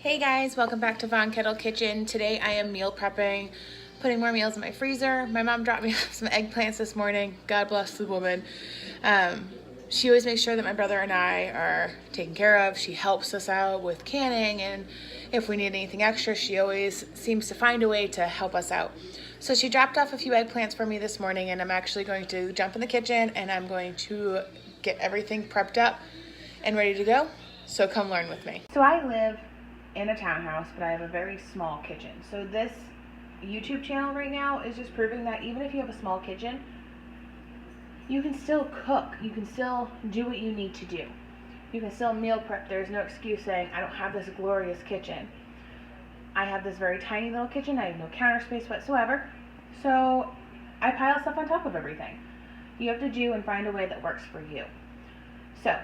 Hey guys, welcome back to Von Kettle Kitchen. Today I am meal prepping, putting more meals in my freezer. My mom dropped me off some eggplants this morning. God bless the woman. She always makes sure that my brother and I are taken care of. She helps us out with canning, and if we need anything extra, she always seems to find a way to help us out. So she dropped off a few eggplants for me this morning, and I'm actually going to jump in the kitchen and I'm going to get everything prepped up and ready to go. So come learn with me. So I live in a townhouse, but I have a very small kitchen. So this YouTube channel right now is just proving that even if you have a small kitchen, you can still cook. You can still do what you need to do. You can still meal prep. There's no excuse saying, I don't have this glorious kitchen. I have this very tiny little kitchen. I have no counter space whatsoever. So I pile stuff on top of everything. You have to do and find a way that works for you. So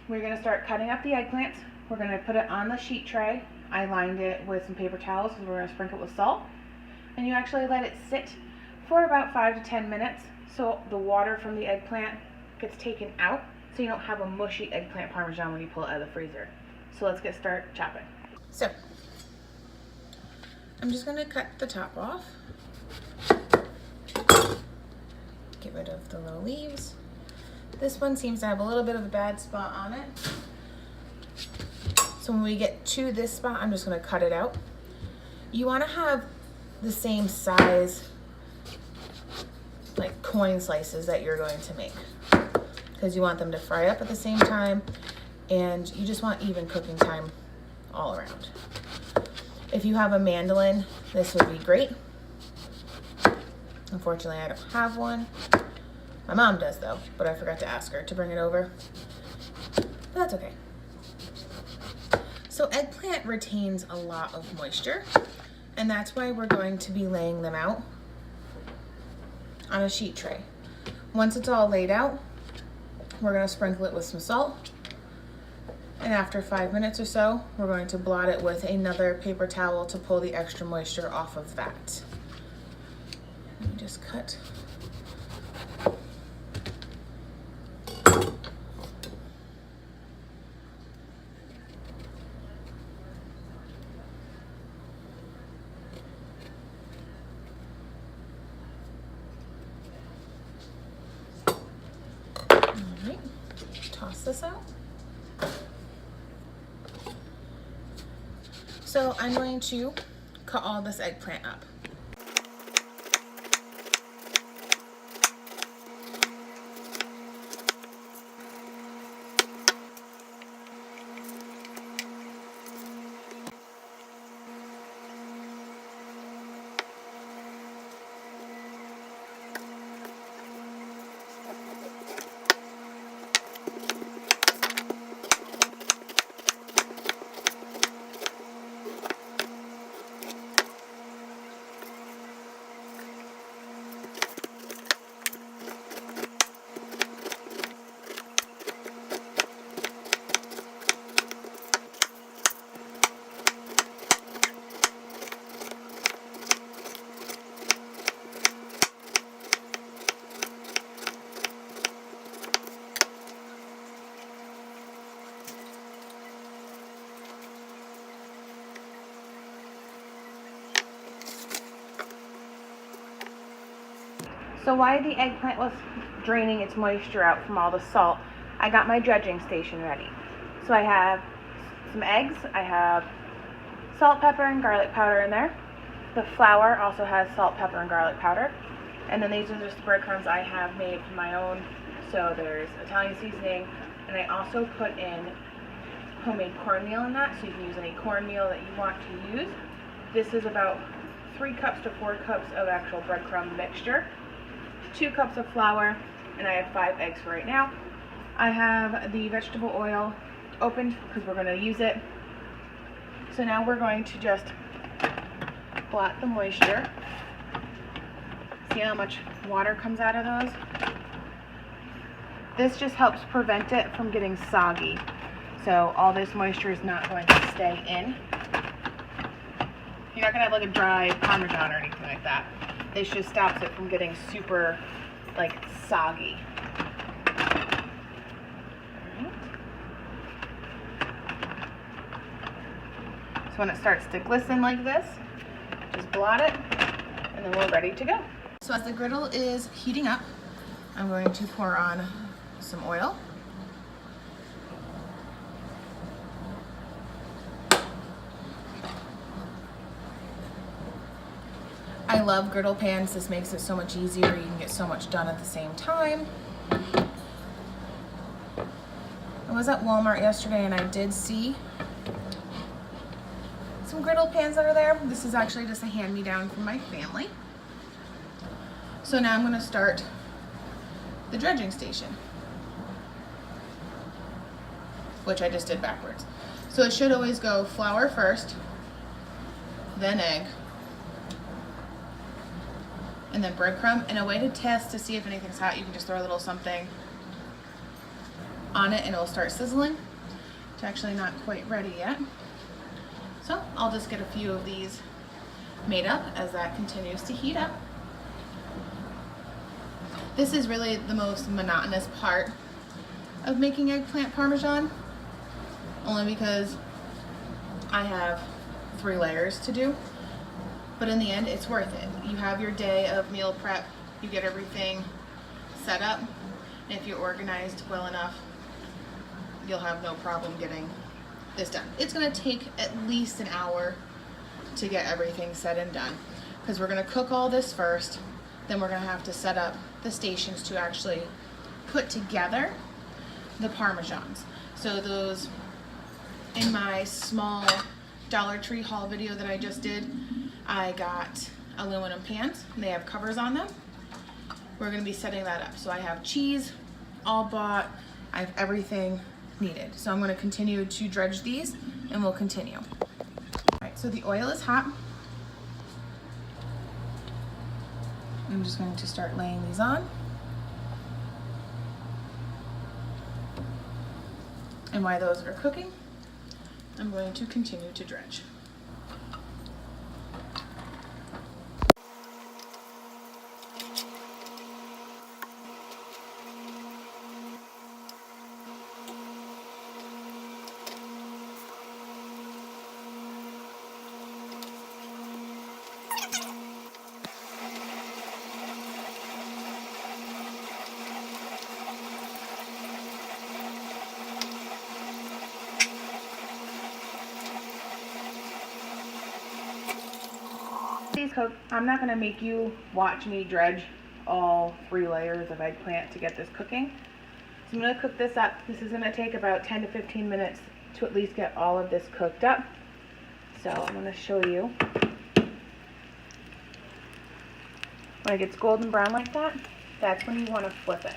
we're gonna start cutting up the eggplants. We're going to put it on the sheet tray. I lined it with some paper towels because we're going to sprinkle it with salt. And you actually let it sit for about 5 to 10 minutes so the water from the eggplant gets taken out so you don't have a mushy eggplant parmesan when you pull it out of the freezer. So let's get started chopping. So I'm just going to cut the top off. Get rid of the low leaves. This one seems to have a little bit of a bad spot on it. So when we get to this spot, I'm just going to cut it out. You want to have the same size like coin slices that you're going to make because you want them to fry up at the same time, and you just want even cooking time all around. If you have a mandolin, this would be great. Unfortunately, I don't have one. My mom does though, but I forgot to ask her to bring it over. But that's okay. So eggplant retains a lot of moisture, and that's why we're going to be laying them out on a sheet tray. Once it's all laid out, we're going to sprinkle it with some salt, and after 5 minutes or so, we're going to blot it with another paper towel to pull the extra moisture off of that. Let me just cut. Toss this out. So I'm going to cut all this eggplant up. So while the eggplant was draining its moisture out from all the salt, I got my dredging station ready. So I have some eggs, I have salt, pepper, and garlic powder in there. The flour also has salt, pepper, and garlic powder. And then these are just the breadcrumbs I have made from my own. So there's Italian seasoning, and I also put in homemade cornmeal in that, so you can use any cornmeal that you want to use. This is about 3 cups to 4 cups of actual breadcrumb mixture. 2 cups of flour, and I have 5 eggs for right now. I have the vegetable oil opened because we're going to use it. So now we're going to just blot the moisture. See how much water comes out of those? This just helps prevent it from getting soggy. So all this moisture is not going to stay in. You're not going to have like a dry Parmesan or anything like that. This just stops it from getting super, like, soggy. All right. So when it starts to glisten like this, just blot it, and then we're ready to go. So as the griddle is heating up, I'm going to pour on some oil. I love griddle pans. This makes it so much easier. You can get so much done at the same time. I was at Walmart yesterday and I did see some griddle pans that are there. This is actually just a hand-me-down from my family. So now I'm going to start the dredging station, which I just did backwards. So it should always go flour first, then egg, and then breadcrumb. And a way to test to see if anything's hot, you can just throw a little something on it and it'll start sizzling. It's actually not quite ready yet. So I'll just get a few of these made up as that continues to heat up. This is really the most monotonous part of making eggplant parmesan, only because I have 3 layers to do. But in the end, it's worth it. You have your day of meal prep, you get everything set up, and if you're organized well enough, you'll have no problem getting this done. It's gonna take at least an hour to get everything said and done, because we're gonna cook all this first, then we're gonna have to set up the stations to actually put together the parmesans. So those, in my small Dollar Tree haul video that I just did, I got aluminum pans and they have covers on them. We're going to be setting that up. So I have cheese all bought. I have everything needed. So I'm going to continue to dredge these and we'll continue. All right, so the oil is hot. I'm just going to start laying these on. And while those are cooking, I'm going to continue to dredge. These cook. I'm not going to make you watch me dredge all 3 layers of eggplant to get this cooking. So I'm going to cook this up. This is going to take about 10 to 15 minutes to at least get all of this cooked up. So I'm going to show you. When it gets golden brown like that, that's when you want to flip it.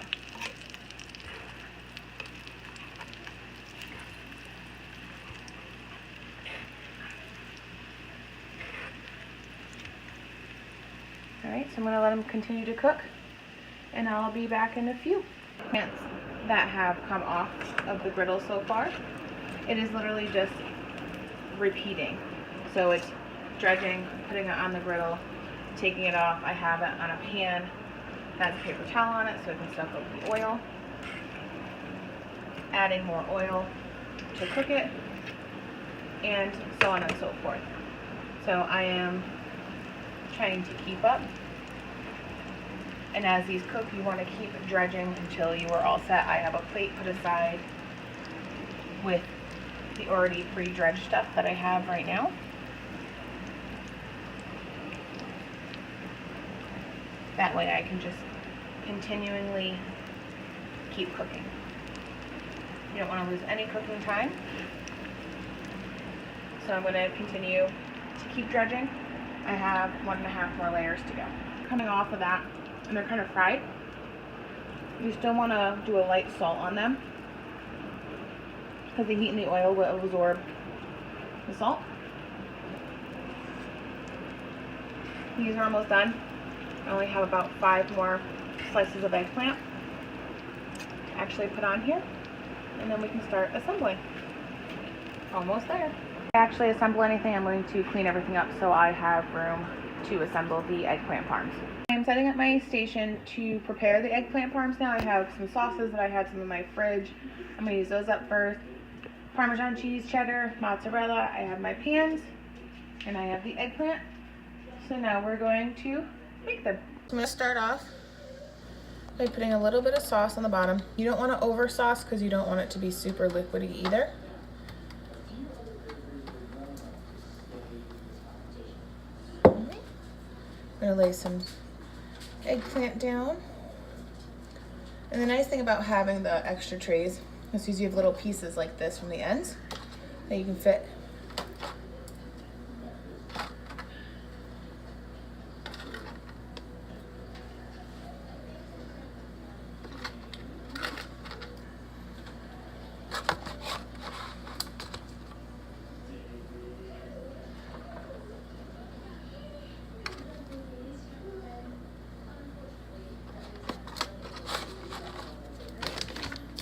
Alright, so I'm going to let them continue to cook, and I'll be back in a few. Plants that have come off of the griddle so far, it is literally just repeating. So it's dredging, putting it on the griddle, taking it off. I have it on a pan that has a paper towel on it so it can soak up the oil. Adding more oil to cook it, and so on and so forth. So I am trying to keep up, and as these cook you want to keep dredging until you are all set. I have a plate put aside with the already pre-dredged stuff that I have right now. That way I can just continually keep cooking. You don't want to lose any cooking time, so I'm going to continue to keep dredging. I have 1.5 more layers to go. Coming off of that, and they're kind of fried, you still want to do a light salt on them because the heat in the oil will absorb the salt. These are almost done. I only have about 5 more slices of eggplant to actually put on here, and then we can start assembling. Almost there. I actually assemble anything, I'm going to clean everything up so I have room to assemble the eggplant parms. I'm setting up my station to prepare the eggplant parms now. I have some sauces that I had some in my fridge. I'm going to use those up first. Parmesan cheese, cheddar, mozzarella. I have my pans, and I have the eggplant. So now we're going to make them. I'm going to start off by putting a little bit of sauce on the bottom. You don't want to over sauce because you don't want it to be super liquidy either. I'm going to lay some eggplant down. And the nice thing about having the extra trays is you have little pieces like this from the ends that you can fit.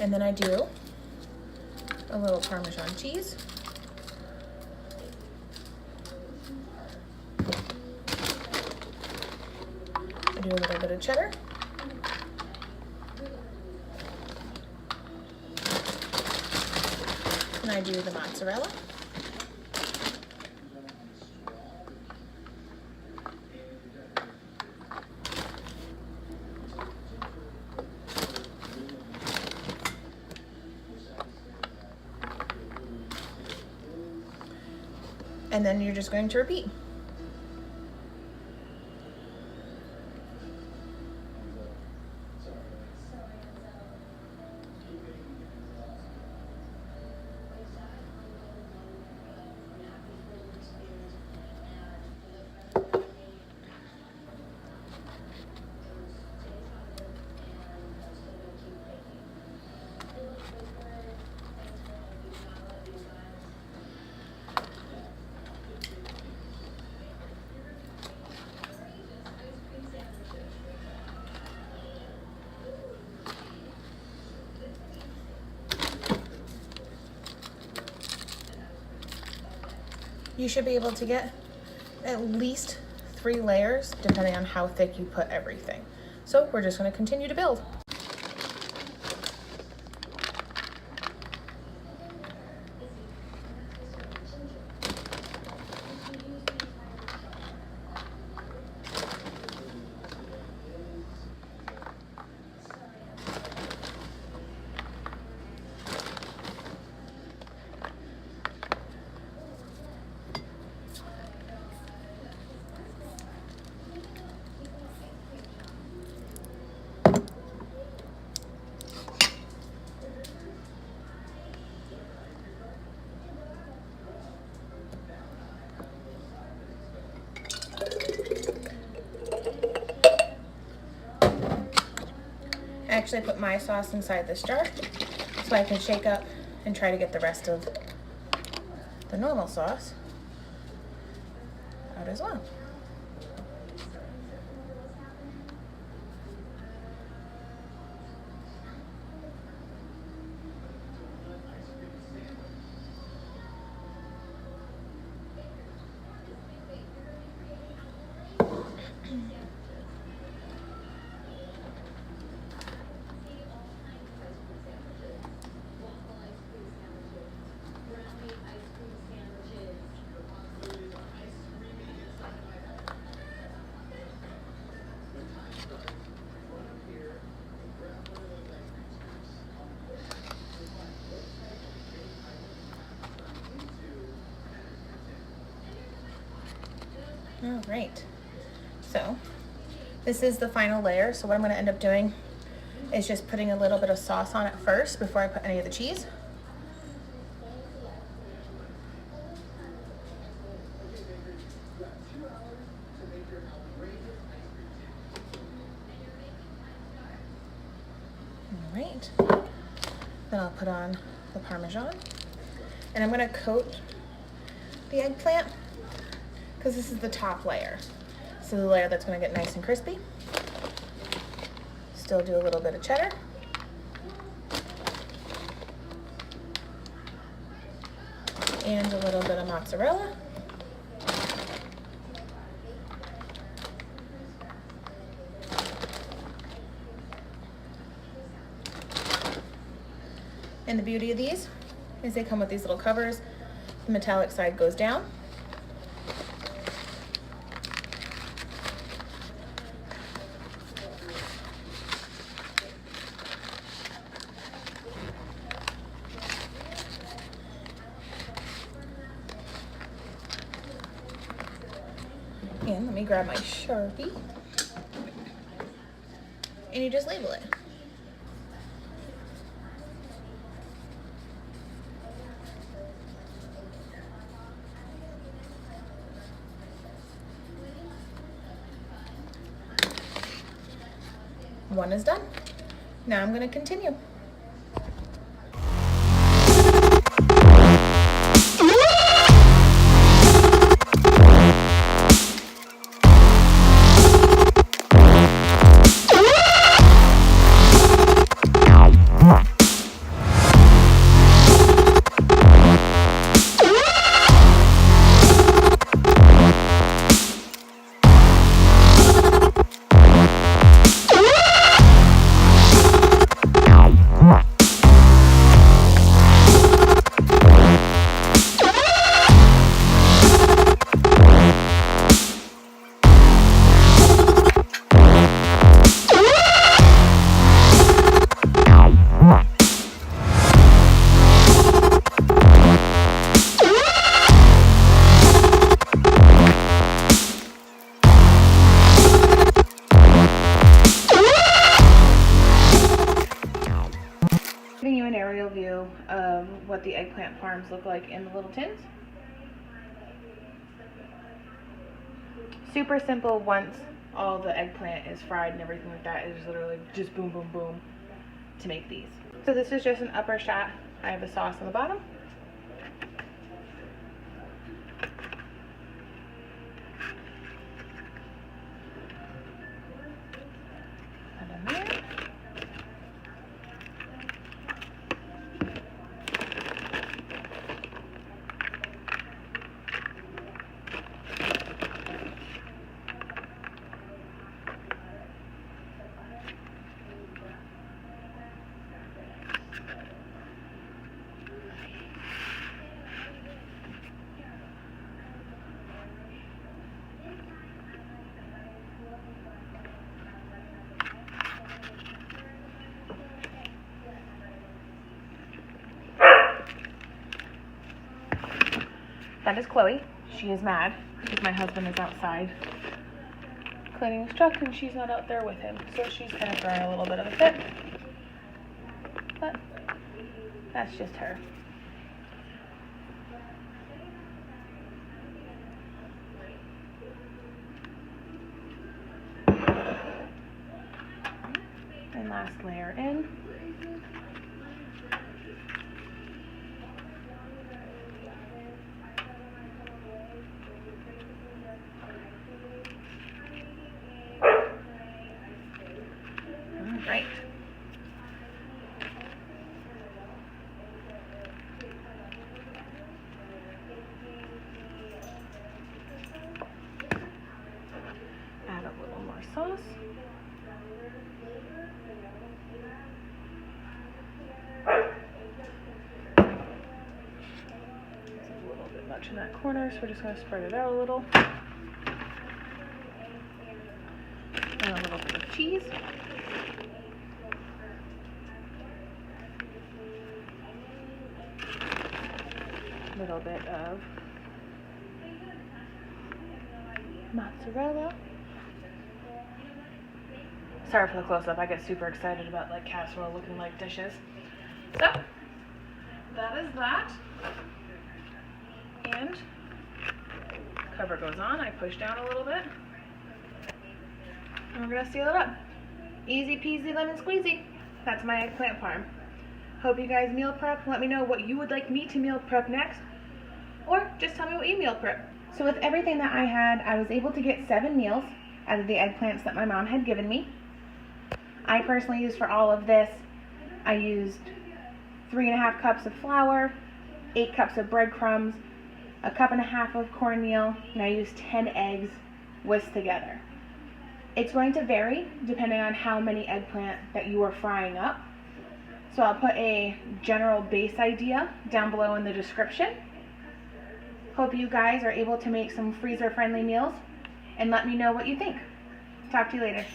And then I do a little Parmesan cheese. I do a little bit of cheddar. And I do the mozzarella. And then you're just going to repeat. You should be able to get at least 3 layers depending on how thick you put everything. So we're just going to continue to build. I actually put my sauce inside this jar so I can shake up and try to get the rest of the normal sauce out as well. All right, so this is the final layer. So what I'm going to end up doing is just putting a little bit of sauce on it first before I put any of the cheese. All right, then I'll put on the Parmesan, and I'm going to coat the eggplant because this is the top layer. So the layer that's going to get nice and crispy. Still do a little bit of cheddar. And a little bit of mozzarella. And the beauty of these is they come with these little covers. The metallic side goes down. And let me grab my Sharpie. And you just label it. One is done. Now I'm going to continue. Giving you an aerial view of what the eggplant parms look like in the little tins. Super simple once all the eggplant is fried and everything like that. Is literally just boom, boom, boom to make these. So this is just an upper shot. I have the sauce on the bottom. And in there. That is Chloe. She is mad because my husband is outside cleaning his truck and she's not out there with him. So she's kind of throwing a little bit of a fit. But that's just her. And last layer in. Right. Add a little more sauce. It's a little bit much in that corner, so we're just going to spread it out a little. And a little bit of cheese. A little bit of mozzarella. Sorry for the close-up. I get super excited about like casserole looking like dishes. So that is that. And cover goes on. I push down a little bit. And we're gonna seal it up. Easy peasy lemon squeezy. That's my eggplant parm. Hope you guys meal prep. Let me know what you would like me to meal prep next. Or just tell me what you meal prep. So with everything that I had, I was able to get 7 meals out of the eggplants that my mom had given me. I personally used for all of this, I used 3.5 cups of flour, 8 cups of breadcrumbs, 1.5 cups of cornmeal, and I used 10 eggs whisked together. It's going to vary depending on how many eggplant that you are frying up. So I'll put a general base idea down below in the description. Hope you guys are able to make some freezer-friendly meals, and let me know what you think. Talk to you later.